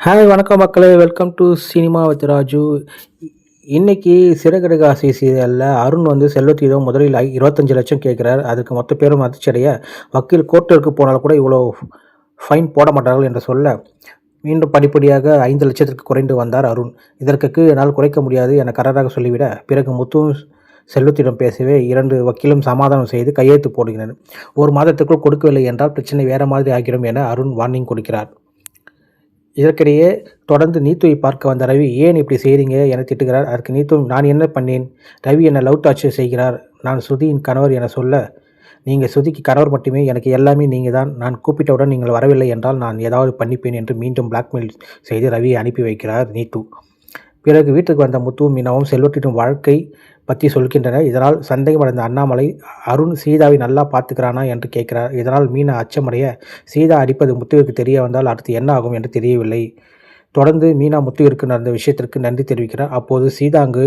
Hi வணக்கம் மக்களே, welcome to cinema with Raju. இன்னைக்கு சிறகடிக ஆசை சீரியலில் அருண் வந்து செல்வத்திடம் முதலில் 25 லட்சம் கேட்குறார். அதுக்கு மொத்த பேரும் அதிர்ச்சியடைய, வக்கீல் கோர்ட்டிற்கு போனால் கூட இவ்வளோ ஃபைன் போட மாட்டார்கள் என்று சொல்ல, மீண்டும் படிப்படியாக 5 லட்சத்திற்கு குறைந்து வந்தார் அருண். இதற்கு என்னால் குறைக்க முடியாது என கராராக சொல்லிவிட, பிறகு முத்துவும் செல்வத்திடம் பேசவே 2 வக்கீலும் சமாதானம் செய்து கையெழுத்து போடுகிறார். 1 மாதத்துக்குள் கொடுக்கவில்லை என்றால் பிரச்சனை வேறு மாதிரி ஆகிடும் என அருண் வார்னிங் கொடுக்கிறார். இதற்கிடையே தொடர்ந்து நீத்துவை பார்க்க வந்த ரவி, ஏன் இப்படி செய்கிறீங்க என திட்டுகிறார். அதற்கு நீத்து, நான் என்ன பண்ணேன்? ரவி என்னை லவ் டார்ச்சர் செய்கிறார், நான் ஸ்ருதியின் கணவர் என சொல்ல, நீங்கள் ஸ்ருதிக்கு கணவர் மட்டுமே, எனக்கு எல்லாமே நீங்கள் தான், நான் கூப்பிட்டவுடன் நீங்கள் வரவில்லை என்றால் நான் ஏதாவது பண்ணிப்பேன் என்று மீண்டும் பிளாக்மெயில் செய்து ரவியை அனுப்பி வைக்கிறார் நீத்து. பிறகு வீட்டுக்கு வந்த முத்துவும் மீனாவும் செல்வத்தின் வாழ்க்கை பற்றி சொல்கின்றனர். இதனால் சந்தேகமடைந்த அண்ணாமலை, அருண் சீதாவை நல்லா பார்த்துக்கிறானா என்று கேட்கிறார். இதனால் மீனா அச்சமடைய, சீதா அடிப்பது முத்துவிற்கு தெரிய வந்தால் அடுத்து என்ன ஆகும் என்று தெரியவில்லை. தொடர்ந்து மீனா முத்துவிற்கு நடந்த விஷயத்திற்கு நன்றி தெரிவிக்கிறார். அப்போது சீதா அங்கு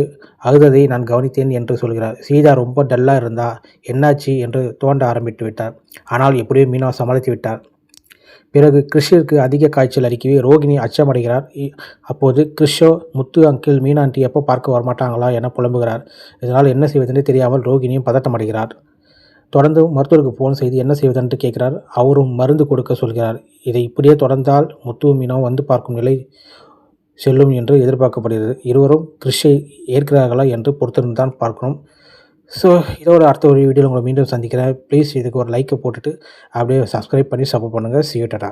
அழுததை நான் கவனித்தேன் என்று சொல்கிறார். சீதா ரொம்ப டல்லாக இருந்தா, என்னாச்சு என்று தோண்ட ஆரம்பித்து விட்டார். ஆனால் எப்படியோ மீனா சமாளித்து விட்டார். பிறகு கிறிஷிற்கு அதிக காய்ச்சல் அடிக்கவே ரோகிணி அச்சமடைகிறார். அப்போது கிறிஷோ, முத்து அங்கிள் மீனா ஆண்டி எப்போ பார்க்க வரமாட்டாங்களா என புலம்புகிறார். இதனால் என்ன செய்வதென்று தெரியாமல் ரோகிணியும் பதட்டமடைகிறார். தொடர்ந்து மருத்துவருக்கு ஃபோன் செய்து என்ன செய்வதென்று கேட்கிறார். அவரும் மருந்து கொடுக்க சொல்கிறார். இதை இப்படியே தொடர்ந்தால் முத்துவும் மீனாவும் வந்து பார்க்கும் நிலை செல்லும் என்று எதிர்பார்க்கப்படுகிறது. இருவரும் கிறிஷை ஏற்கிறார்களா என்று பொறுத்திருந்து தான் பார்க்கணும். ஸோ இதோட அடுத்த ஒரு வீடியோவில் உங்களை மீண்டும் சந்திக்கிறேன். ப்ளீஸ் இதுக்கு ஒரு லைக்கை போட்டுட்டு அப்படியே சப்ஸ்கிரைப் பண்ணி சப்போர்ட் பண்ணுங்கள். See you, Tata.